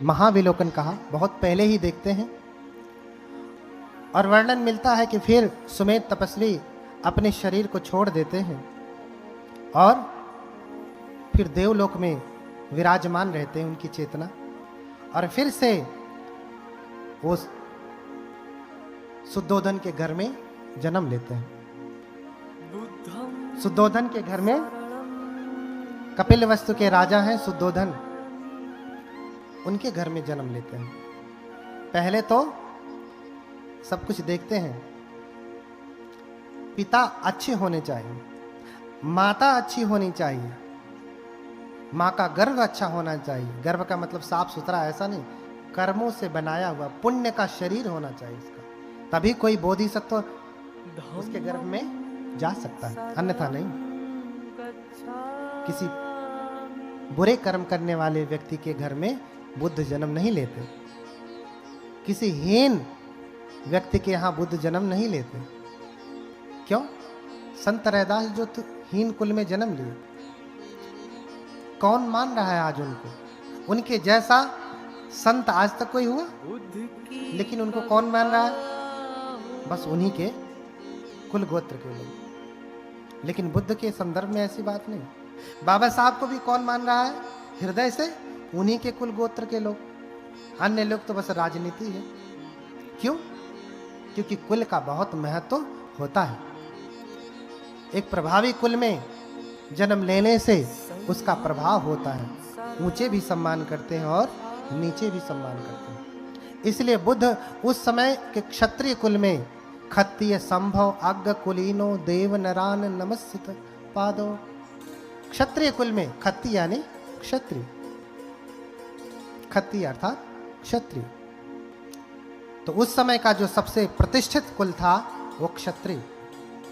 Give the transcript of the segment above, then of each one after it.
महाविलोकन कहा, बहुत पहले ही देखते हैं। और वर्णन मिलता है कि फिर सुमेध तपस्वी अपने शरीर को छोड़ देते हैं और फिर देवलोक में विराजमान रहते हैं उनकी चेतना, और फिर से वो शुद्धोधन के घर में जन्म लेते हैं। शुद्धोधन के घर में कपिलवस्तु के राजा हैं शुद्धोधन, उनके घर में जन्म लेते हैं। पहले तो सब कुछ देखते हैं, पिता अच्छे होने चाहिए, माता अच्छी होनी चाहिए, माँ का गर्भ अच्छा होना चाहिए। गर्भ का मतलब साफ सुथरा, ऐसा नहीं, कर्मों से बनाया हुआ पुण्य का शरीर होना चाहिए इसका, तभी कोई बोधिसत्व उसके गर्भ में जा सकता है, अन्यथा नहीं। किसी बुरे कर्म करने वाले व्यक्ति के घर में बुद्ध जन्म नहीं लेते, किसी हीन व्यक्ति के यहाँ बुद्ध जन्म नहीं लेते। क्यों? संत रैदास जो हीन कुल में जन्म लिए, कौन मान रहा है आज उनको? उनके जैसा संत आज तक कोई हुआ? लेकिन उनको कौन मान रहा है? बस उन्हीं के कुल गोत्र के लोग। लेकिन बुद्ध के संदर्भ में ऐसी बात नहीं। बाबा साहब को भी कौन मान रहा है? हृदय से उन्हीं के कुल गोत्र के लोग। अन्य लोग तो बस राजनीति है। क्यों? क्योंकि कुल का बहुत महत्व होता है। एक प्रभावी कुल में जन्म लेने से उसका प्रभाव होता है, ऊंचे भी सम्मान करते हैं और नीचे भी सम्मान करते हैं। इसलिए बुद्ध उस समय के क्षत्रिय कुल में खत्तीय संभव अग्ग कुलीनो देव नरान नमस्सित पादो, क्षत्रिय कुल में, खत्ती यानी क्षत्रिय, खत्ती अर्थात क्षत्रिय। तो उस समय का जो सबसे प्रतिष्ठित कुल था वो क्षत्रिय।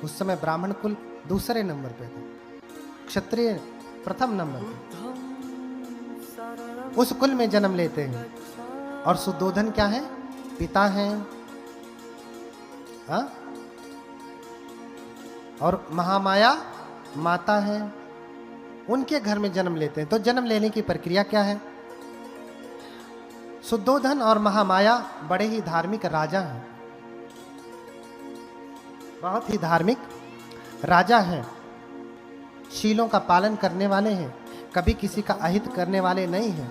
उस समय ब्राह्मण कुल दूसरे नंबर पे था, क्षत्रिय प्रथम नंबर पे। उस कुल में जन्म लेते हैं। और शुद्धोधन क्या है? पिता हैं। हाँ? और महामाया माता है, उनके घर में जन्म लेते हैं। तो जन्म लेने की प्रक्रिया क्या है? शुद्धोधन और महामाया बड़े ही धार्मिक राजा हैं, बहुत ही धार्मिक राजा हैं, शीलों का पालन करने वाले हैं, कभी किसी का अहित करने वाले नहीं हैं,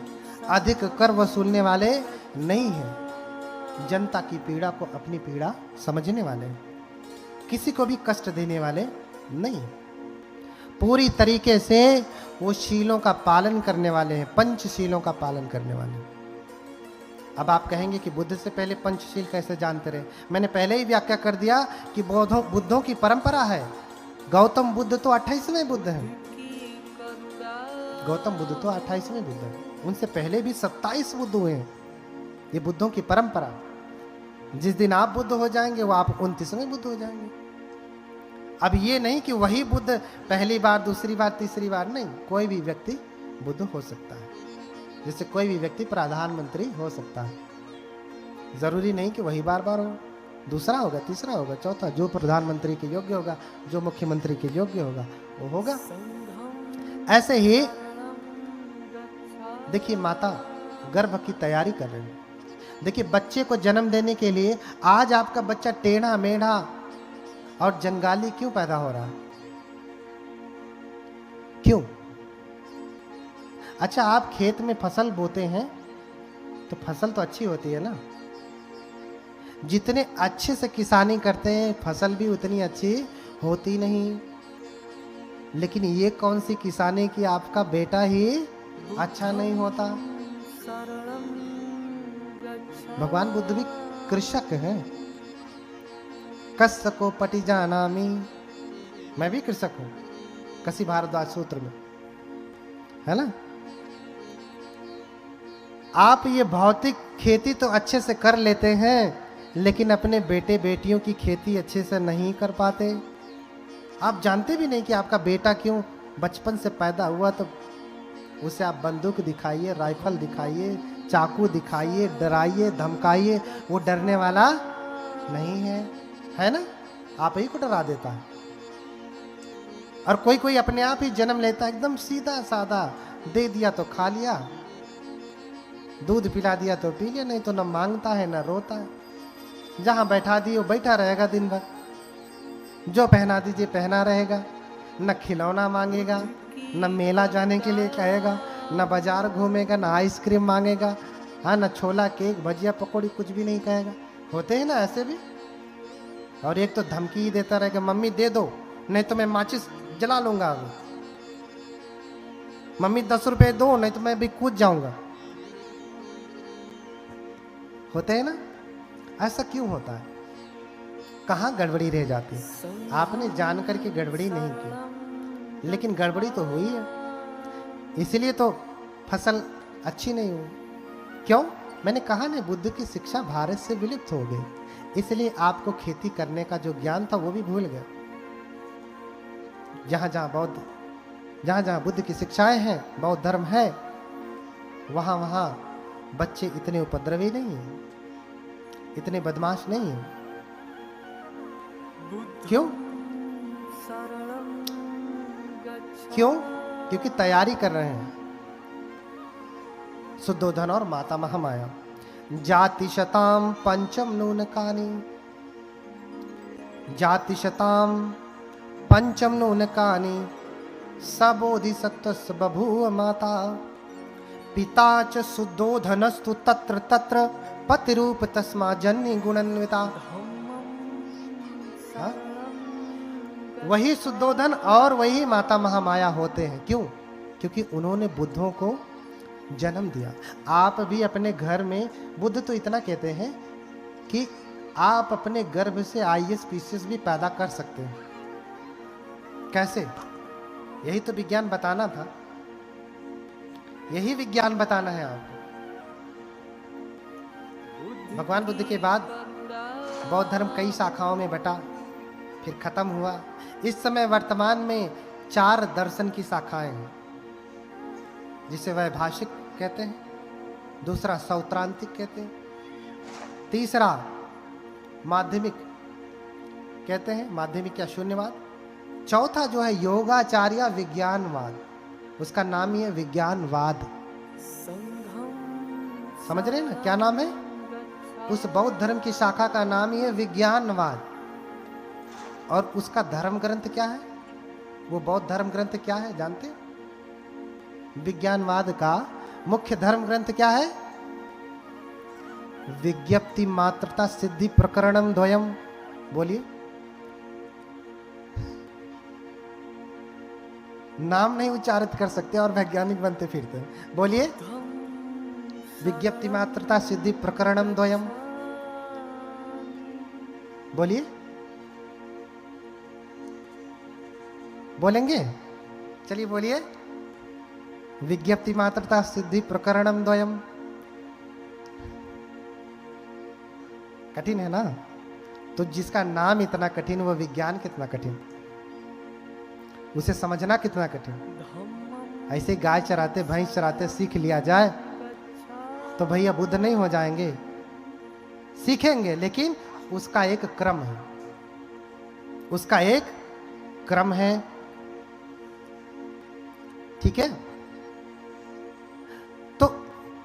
अधिक कर वसूलने वाले नहीं हैं, जनता की पीड़ा को अपनी पीड़ा समझने वाले हैं, किसी को भी कष्ट देने वाले नहीं। पूरी तरीके से वो शीलों का पालन करने वाले हैं, पंचशीलों का पालन करने वाले हैं। अब आप कहेंगे कि बुद्ध से पहले पंचशील कैसे जानते रहे? मैंने पहले ही व्याख्या कर दिया कि बुद्धों की परंपरा है। गौतम बुद्ध तो 28वें बुद्ध हैं, गौतम बुद्ध तो 28वें बुद्ध हैं, उनसे पहले भी 27 बुद्ध हुए हैं। ये बुद्धों की परंपरा। जिस दिन आप बुद्ध हो जाएंगे वो आप 29वें बुद्ध हो जाएंगे। अब ये नहीं कि वही बुद्ध पहली बार, दूसरी बार, तीसरी बार, नहीं, कोई भी व्यक्ति बुद्ध हो सकता है। जैसे कोई भी व्यक्ति प्रधानमंत्री हो सकता है, जरूरी नहीं कि वही बार बार हो, दूसरा होगा, तीसरा होगा, चौथा, जो प्रधानमंत्री के योग्य होगा, जो मुख्यमंत्री के योग्य होगा वो होगा। ऐसे ही देखिए, माता गर्भ की तैयारी कर रही है। देखिए, बच्चे को जन्म देने के लिए आज आपका बच्चा टेढ़ा मेढ़ा और जंगाली क्यों पैदा हो रहा है? क्यों? अच्छा, आप खेत में फसल बोते हैं तो फसल तो अच्छी होती है ना। जितने अच्छे से किसानी करते हैं फसल भी उतनी अच्छी होती नहीं। लेकिन ये कौन सी किसानी की आपका बेटा ही अच्छा नहीं होता? भगवान बुद्ध भी कृषक हैं। कस्य को पटी जानामि, मैं भी कृषक हूं, कसी भारद्वाज सूत्र में है ना। आप ये भौतिक खेती तो अच्छे से कर लेते हैं, लेकिन अपने बेटे बेटियों की खेती अच्छे से नहीं कर पाते। आप जानते भी नहीं कि आपका बेटा क्यों बचपन से पैदा हुआ, तो उसे आप बंदूक दिखाइए, राइफल दिखाइए, चाकू दिखाइए, डराइए, धमकाइए, वो डरने वाला नहीं है ना। आप ही को डरा देता है। और कोई कोई अपने आप ही जन्म लेता है, एकदम सीधा साधा, दे दिया तो खा लिया, दूध पिला दिया तो पी लिया, नहीं तो न मांगता है न रोता है। जहां बैठा दिए बैठा रहेगा दिन भर, जो पहना दीजिए पहना रहेगा, न खिलौना मांगेगा, न मेला जाने के लिए कहेगा, न बाजार घूमेगा, न आइसक्रीम मांगेगा, हाँ न छोला केक भजिया पकौड़ी, कुछ भी नहीं कहेगा। होते हैं ना ऐसे भी। और एक तो धमकी ही देता रहेगा, मम्मी दे दो नहीं तो मैं माचिस जला लूंगा, अभी मम्मी 10 रुपए दो नहीं तो मैं भी कूद जाऊंगा। होते हैं ना। ऐसा क्यों होता है? कहाँ गड़बड़ी रह जाती है? आपने जान करके गड़बड़ी नहीं की, लेकिन गड़बड़ी तो हुई है, इसलिए तो फसल अच्छी नहीं हुई। क्यों? मैंने कहा ना, बुद्ध की शिक्षा भारत से विलुप्त हो गई, इसलिए आपको खेती करने का जो ज्ञान था वो भी भूल गए। जहां जहां बुद्ध की शिक्षाएं हैं, बौद्ध धर्म है, वहां वहां बच्चे इतने उपद्रवी नहीं हैं, इतने बदमाश नहीं हैं। क्यों? क्यों? क्योंकि तैयारी कर रहे हैं। शुद्धोधन और माता महामाया। जाति शताम पंचम नूनकानि, जाति शताम पंचम नूनकानि, सबोधिसत्वस्य बभूव माता, पिता च शुद्धोधनस्तु तत्र तत्र, पतिरूप तस्मा जन्य गुणान्विता। हाँ? वही शुद्धोधन और वही माता महामाया होते हैं। क्यों? क्योंकि उन्होंने बुद्धों को जन्म दिया। आप भी अपने घर में, बुद्ध तो इतना कहते हैं कि आप अपने गर्भ से आईएएस पीसीएस भी पैदा कर सकते हैं। कैसे? यही तो विज्ञान बताना था, यही विज्ञान बताना है आपको। भगवान बुद्ध के बाद बौद्ध धर्म कई शाखाओं में बटा, फिर खत्म हुआ। इस समय वर्तमान में 4 दर्शन की शाखाएं हैं, जिसे वैभाषिक कहते हैं, दूसरा सौत्रांतिक कहते हैं, तीसरा माध्यमिक कहते हैं, माध्यमिक या शून्यवाद, चौथा जो है योगाचार्य विज्ञानवाद, उसका नाम ही है विज्ञानवाद। समझ रहे हैं ना क्या नाम है? उस बौद्ध धर्म की शाखा का नाम ही है विज्ञानवाद। और उसका धर्म ग्रंथ क्या है? वो बौद्ध धर्म ग्रंथ क्या है जानते? विज्ञानवाद का मुख्य धर्म ग्रंथ क्या है? विज्ञप्ति मात्रता सिद्धि प्रकरणम द्वयम। बोलिए। नाम नहीं उच्चारित कर सकते और वैज्ञानिक बनते फिरते। बोलिए। विज्ञप्ति मात्रता सिद्धि प्रकरणम द्वयम। बोलिए। बोलेंगे? चलिए बोलिए। विज्ञप्ति मात्रता सिद्धि प्रकरणम द्वयम। कठिन है ना? तो जिसका नाम इतना कठिन, वो विज्ञान कितना कठिन, उसे समझना कितना कठिन। ऐसे गाय चराते भैंस चराते सीख लिया जाए तो भैया बुद्ध नहीं हो जाएंगे। सीखेंगे, लेकिन उसका एक क्रम है, उसका एक क्रम है। ठीक है? तो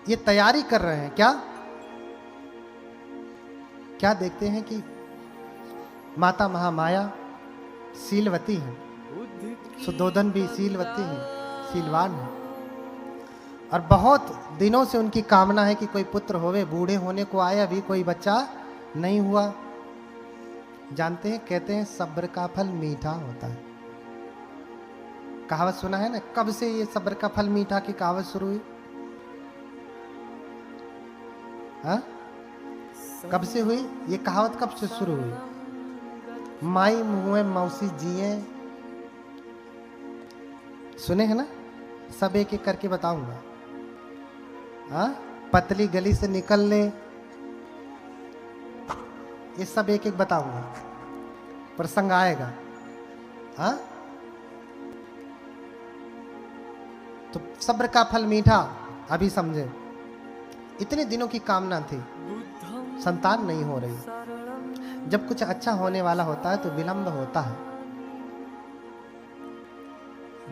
ये तैयारी कर रहे हैं। क्या क्या देखते हैं कि माता महामाया शीलवती है, शुद्धोधन भी शीलवती है, शीलवान है, और बहुत दिनों से उनकी कामना है कि कोई पुत्र होवे। बूढ़े होने को आए, अभी कोई बच्चा नहीं हुआ। जानते हैं, कहते हैं सब्र का फल मीठा होता है। कहावत सुना है ना? कब से ये सब्र का फल मीठा की कहावत शुरू हुई? हाँ? कब से हुई ये कहावत? कब से शुरू हुई? माई मुँह मौसी जिए, सुने हैं ना? सब एक एक करके बताऊंगा। हाँ? पतली गली से निकलने, ये सब एक एक बताऊंगा, प्रसंग आएगा। हाँ? तो सब्र का फल मीठा, अभी समझे। इतने दिनों की कामना थी, संतान नहीं हो रही। जब कुछ अच्छा होने वाला होता है तो विलंब होता है।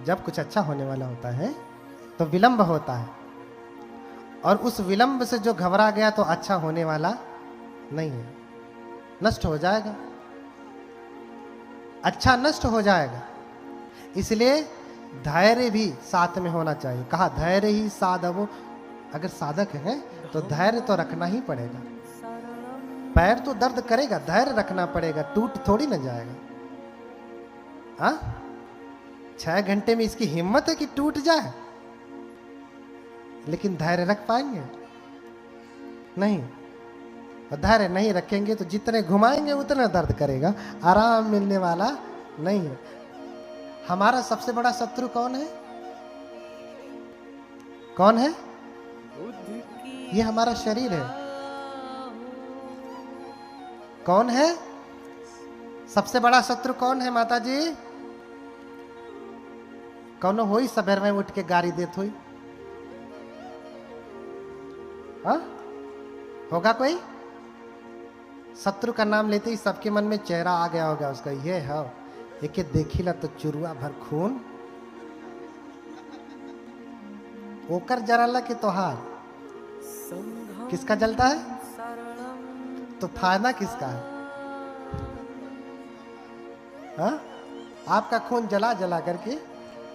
जब कुछ अच्छा होने वाला होता है तो विलंब होता है। और उस विलंब से जो घबरा गया तो अच्छा होने वाला नहीं है, नष्ट हो जाएगा, अच्छा नष्ट हो जाएगा। इसलिए धैर्य भी साथ में होना चाहिए। कहा धैर्य ही साधवो, अगर साधक है तो धैर्य तो रखना ही पड़ेगा। पैर तो दर्द करेगा, धैर्य रखना पड़ेगा, टूट थोड़ी न जाएगा। हाँ 6 घंटे में इसकी हिम्मत है कि टूट जाए, लेकिन धैर्य रख पाएंगे नहीं। और धैर्य नहीं रखेंगे तो जितने घुमाएंगे उतना दर्द करेगा, आराम मिलने वाला नहीं है। हमारा सबसे बड़ा शत्रु कौन है? कौन है? ये हमारा शरीर है। कौन है सबसे बड़ा शत्रु? कौन है माता जी? कौन हो ही सवेर में उठ के गाड़ी देत हुई? हाँ होगा कोई? शत्रु का नाम लेते ही सबके मन में चेहरा आ गया होगा उसका, ये है एक देखिला तो चुरुआ भर खून ओकर जराला के तोहार किसका जलता है तो फायदा किसका है? हा? आपका खून जला जला करके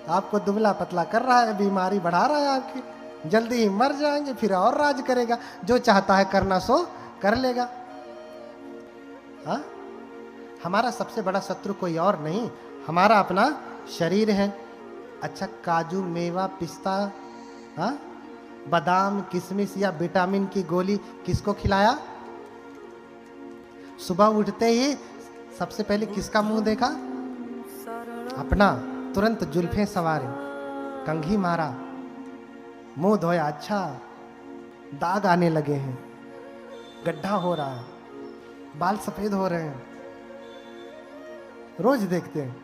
आपको दुबला पतला कर रहा है, बीमारी बढ़ा रहा है आपकी, जल्दी ही मर जाएंगे, फिर और राज करेगा, जो चाहता है करना सो कर लेगा। हा? हमारा सबसे बड़ा शत्रु कोई और नहीं, हमारा अपना शरीर है। अच्छा काजू मेवा पिस्ता, हाँ बादाम किशमिश या विटामिन की गोली किसको खिलाया? सुबह उठते ही सबसे पहले किसका मुंह देखा? अपना। तुरंत जुल्फे सवारे, कंघी मारा, मुंह धोया, अच्छा दाग आने लगे हैं, गड्ढा हो रहा है, बाल सफेद हो रहे हैं, रोज देखते हैं।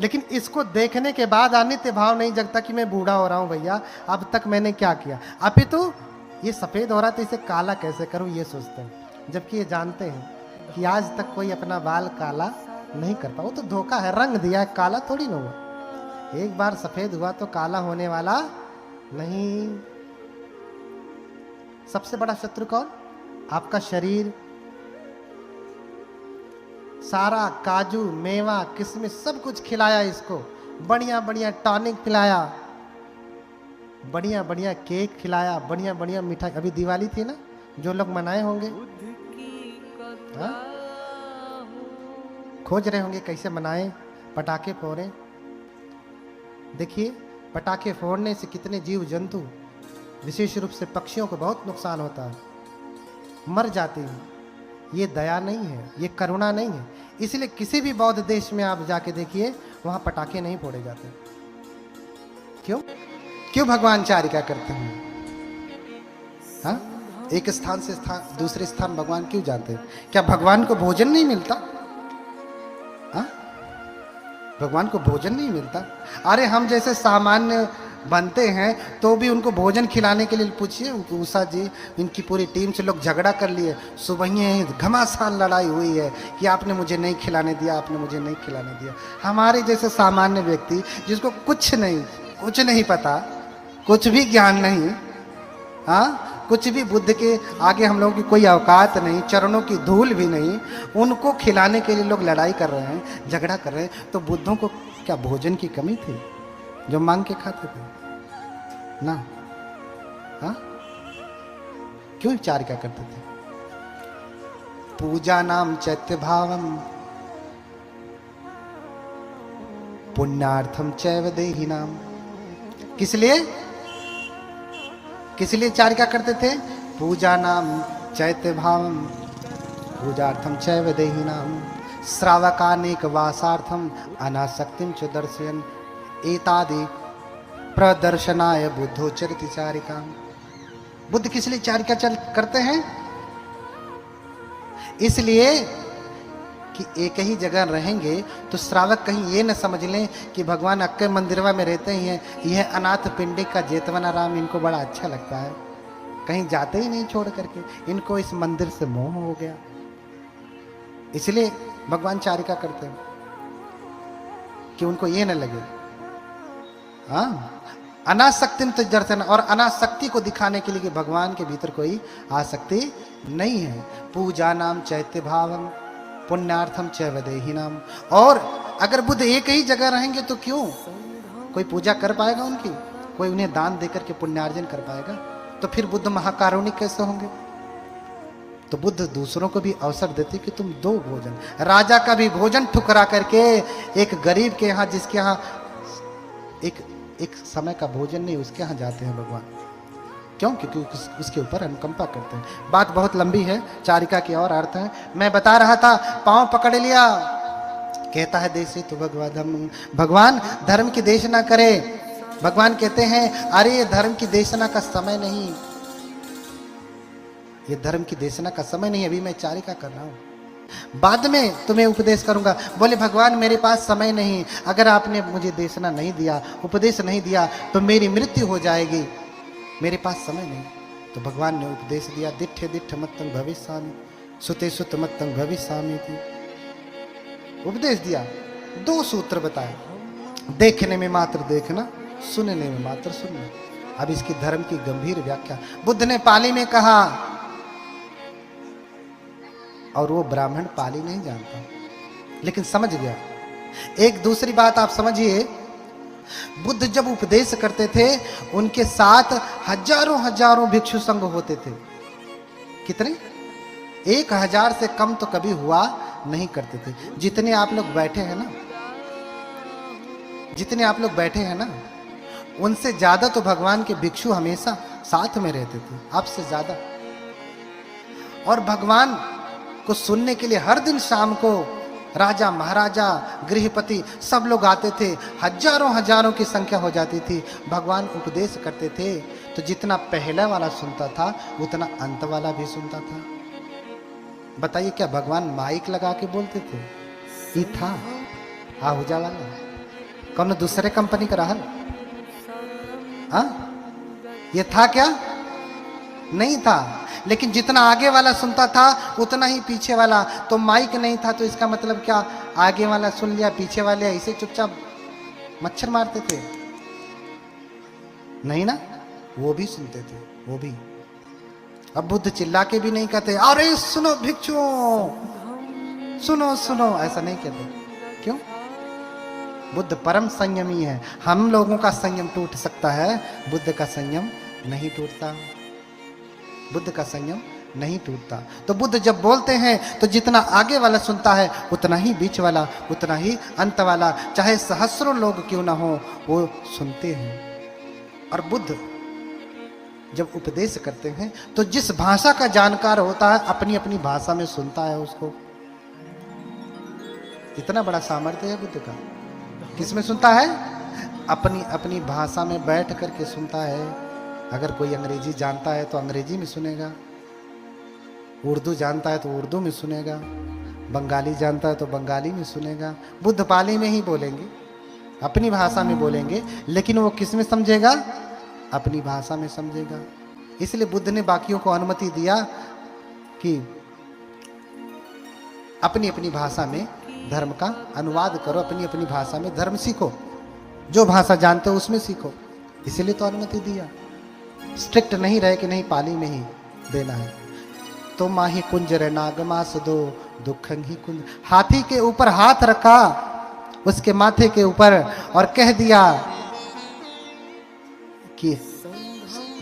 लेकिन इसको देखने के बाद अनित्य भाव नहीं जगता कि मैं बूढ़ा हो रहा हूं भैया, अब तक मैंने क्या किया, अपितु ये सफेद हो रहा तो इसे काला कैसे करूं ये सोचते हैं। जबकि ये जानते हैं कि आज तक कोई अपना बाल काला नहीं कर पाया, वो तो धोखा है, रंग दिया है, काला थोड़ी ना हुआ। एक बार सफेद हुआ तो काला होने वाला नहीं। सबसे बड़ा शत्रु कौन? आपका शरीर। सारा काजू मेवा किशमिश सब कुछ खिलाया इसको, बढ़िया बढ़िया टॉनिक खिलाया, बढ़िया बढ़िया केक खिलाया, बढ़िया बढ़िया मिठाई। अभी दिवाली थी ना, जो लोग मनाए होंगे, हाँ? खोज रहे होंगे कैसे मनाएं, पटाखे फोड़े। देखिए पटाखे फोड़ने से कितने जीव जंतु, विशेष रूप से पक्षियों को बहुत नुकसान होता है, मर जाते हैं। ये दया नहीं है, ये करुणा नहीं है। इसलिए किसी भी बौद्ध देश में आप जाके देखिए, वहां पटाखे नहीं फोड़े जाते। क्यों? क्यों भगवान चारिका करते हैं? हाँ? एक स्थान से दूसरे स्थान भगवान क्यों जाते हैं? क्या भगवान को भोजन नहीं मिलता? हाँ? भगवान को भोजन नहीं मिलता? अरे हम जैसे सामान्य बनते हैं तो भी उनको भोजन खिलाने के लिए पूछिए, उषा जी इनकी पूरी टीम से लोग झगड़ा कर लिए, सुबह ही घमासान लड़ाई हुई है कि आपने मुझे नहीं खिलाने दिया, आपने मुझे नहीं खिलाने दिया। हमारे जैसे सामान्य व्यक्ति जिसको कुछ नहीं पता, कुछ भी ज्ञान नहीं, हाँ कुछ भी बुद्ध के आगे हम लोगों की कोई औकात नहीं, चरणों की धूल भी नहीं, उनको खिलाने के लिए लोग लड़ाई कर रहे हैं, झगड़ा कर रहे हैं। तो बुद्धों को क्या भोजन की कमी थी जो मांग के खाते थे ना? हाँ क्यों चारिका करते थे? पूजा नाम चैत्य भावम पुण्यार्थम चैव देहि नाम। किस लिए चारिका करते थे? पूजा नाम चैत्य भावम पूजार्थम चैव देहि नाम श्रावकानेक वासार्थम अनासक्तिम च दर्शयन् एतादि प्रदर्शनाय बुद्धोचरित चारिका। बुद्ध किस लिए चारिका करते हैं? इसलिए कि एक ही जगह रहेंगे तो श्रावक कहीं ये न समझ लें कि भगवान अक्के मंदिरवा में रहते ही हैं, यह अनाथ पिंडी का जेतवना राम इनको बड़ा अच्छा लगता है, कहीं जाते ही नहीं छोड़ करके, इनको इस मंदिर से मोह हो गया। इसलिए भगवान चारिका करते हैं कि उनको ये न लगे। हाँ अनासक्तिम तो दर्शन, और अनासक्ति को दिखाने के लिए कि भगवान के भीतर कोई आसक्ति नहीं है। पूजा नाम चैत्य भावम पुण्यार्थम च वदेही नाम। और अगर बुद्ध एक ही जगह रहेंगे तो क्यों कोई पूजा कर पाएगा उनकी, कोई उन्हें दान देकर के पुण्यार्जन कर पाएगा? तो फिर बुद्ध महाकारुणिक कैसे होंगे? तो बुद्ध दूसरों को भी अवसर देते कि तुम दो भोजन, राजा का भी भोजन ठुकरा करके एक गरीब के यहाँ, जिसके यहाँ एक समय का भोजन नहीं, उसके यहाँ जाते हैं भगवान। क्यों? क्योंकि उसके ऊपर अनुकंपा करते हैं। बात बहुत लंबी है, चारिका के और अर्थ है। मैं बता रहा था, पांव पकड़ लिया, कहता है देशी तो भगवान धर्म की देशना करे। भगवान कहते हैं अरे ये धर्म की देशना का समय नहीं, ये धर्म की देशना का समय नहीं, अभी मैं चारिका कर रहा हूं, बाद में तुम्हें उपदेश करूंगा। बोले भगवान मेरे पास समय नहीं, अगर आपने मुझे देशना नहीं दिया, उपदेश नहीं दिया तो मेरी मृत्यु हो जाएगी, मेरे पास समय नहीं। तो भगवान ने उपदेश दिया, दिट्ठे दिट्ठ मत्तं भविष्यामि सुते सुत मत्तं भविष्यामि थी। उपदेश दिया, 2 सूत्र बताए, देखने में मात्र देखना, सुनने में मात्र सुनना। अब इसकी धर्म की गंभीर व्याख्या बुद्ध ने पाली में कहा, और वो ब्राह्मण पाली नहीं जानता लेकिन समझ गया। एक दूसरी बात आप समझिए, बुद्ध जब उपदेश करते थे उनके साथ हजारों हजारों भिक्षु संघ होते थे। कितने? 1000 से कम तो कभी हुआ नहीं करते थे। जितने आप लोग बैठे हैं ना, जितने आप लोग बैठे हैं ना, उनसे ज्यादा तो भगवान के भिक्षु हमेशा साथ में रहते थे, आपसे ज्यादा। और भगवान को सुनने के लिए हर दिन शाम को राजा महाराजा गृहपति सब लोग आते थे, हजारों हजारों की संख्या हो जाती थी। भगवान उपदेश करते थे तो जितना पहला वाला सुनता था उतना अंत वाला भी सुनता था। बताइए क्या भगवान माइक लगा के बोलते थे? ये था आहुजा वाला, कौन दूसरे कंपनी का रहा? ये था क्या? नहीं था। लेकिन जितना आगे वाला सुनता था उतना ही पीछे वाला। तो माइक नहीं था तो इसका मतलब क्या, आगे वाला सुन लिया, पीछे वाले ऐसे चुपचाप मच्छर मारते थे? नहीं ना, वो भी सुनते थे, वो भी। अब बुद्ध चिल्ला के भी नहीं कहते अरे सुनो भिक्षुओं, सुनो सुनो, ऐसा नहीं कहते। क्यों? बुद्ध परम संयमी है। हम लोगों का संयम टूट सकता है, बुद्ध का संयम नहीं टूटता, बुद्ध का संयम नहीं टूटता। तो बुद्ध जब बोलते हैं तो जितना आगे वाला सुनता है उतना ही बीच वाला, उतना ही अंत वाला, चाहे सहस्रों लोग क्यों ना हो, वो सुनते हैं। और बुद्ध जब उपदेश करते हैं तो जिस भाषा का जानकार होता है अपनी अपनी भाषा में सुनता है उसको। इतना बड़ा सामर्थ्य है बुद्ध का। किसमें सुनता है? अपनी अपनी भाषा में बैठ करके सुनता है। अगर कोई अंग्रेजी जानता है तो अंग्रेजी में सुनेगा, उर्दू जानता है तो उर्दू में सुनेगा, बंगाली जानता है तो बंगाली में सुनेगा। बुद्ध पाली में ही बोलेंगे, अपनी भाषा में बोलेंगे, लेकिन वो किस में समझेगा? अपनी भाषा में समझेगा। इसलिए बुद्ध ने बाकियों को अनुमति दिया कि अपनी अपनी भाषा में धर्म का अनुवाद करो, अपनी अपनी भाषा में धर्म सीखो, जो भाषा जानते हो उसमें सीखो। इसीलिए तो अनुमति दिया। स्ट्रिक्ट नहीं रहे कि नहीं पाली में ही देना है। तो माही कुंजर नागमास दो दुखंग ही कुंज। हाथी के ऊपर हाथ रखा उसके माथे के ऊपर और कह दिया कि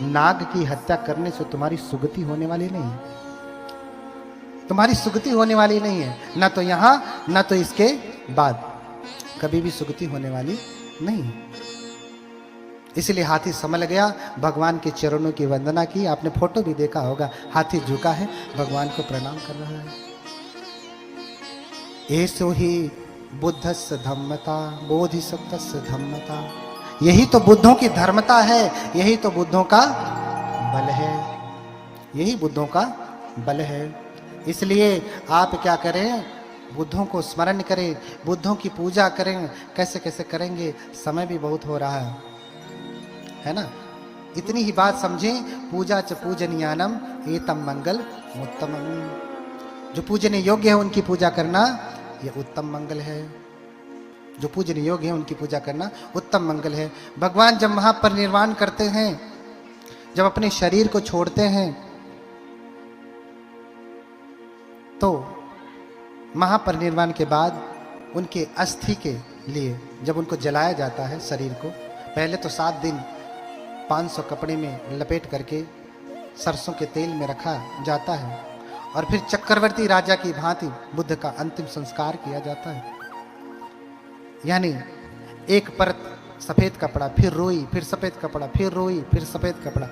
नाग की हत्या करने से तुम्हारी सुगति होने वाली नहीं है, तुम्हारी सुगति होने वाली नहीं है, ना तो यहां ना तो इसके बाद कभी भी सुगति होने वाली नहीं है। इसलिए हाथी समझ गया, भगवान के चरणों की वंदना की। आपने फोटो भी देखा होगा, हाथी झुका है, भगवान को प्रणाम कर रहा है। ऐसो ही बुद्धस्य धम्मता बोधिसत्वस्य धम्मता। यही तो बुद्धों की धर्मता है, यही तो बुद्धों का बल है, यही बुद्धों का बल है। इसलिए आप क्या करें? बुद्धों को स्मरण करें, बुद्धों की पूजा करें। कैसे कैसे करेंगे? समय भी बहुत हो रहा है ना। इतनी ही बात समझें, पूजा च पूजनीयानम एतम मंगल उत्तमम। जो पूजने योग्य है उनकी पूजा करना ये उत्तम मंगल है। जो पूजनीय योग्य है उनकी पूजा करना उत्तम मंगल है। भगवान जब महापरिनिर्वाण करते हैं, जब अपने शरीर को छोड़ते हैं, तो महापरिनिर्वाण के बाद उनके अस्थि के लिए जब उनको जलाया जाता है शरीर को, पहले तो 7 दिन 500 कपड़े में लपेट करके सरसों के तेल में रखा जाता है और फिर चक्रवर्ती राजा की भांति बुद्ध का अंतिम संस्कार किया जाता है। यानी एक परत सफेद कपड़ा, फिर रोई, फिर सफेद कपड़ा, फिर रोई, फिर सफेद कपड़ा।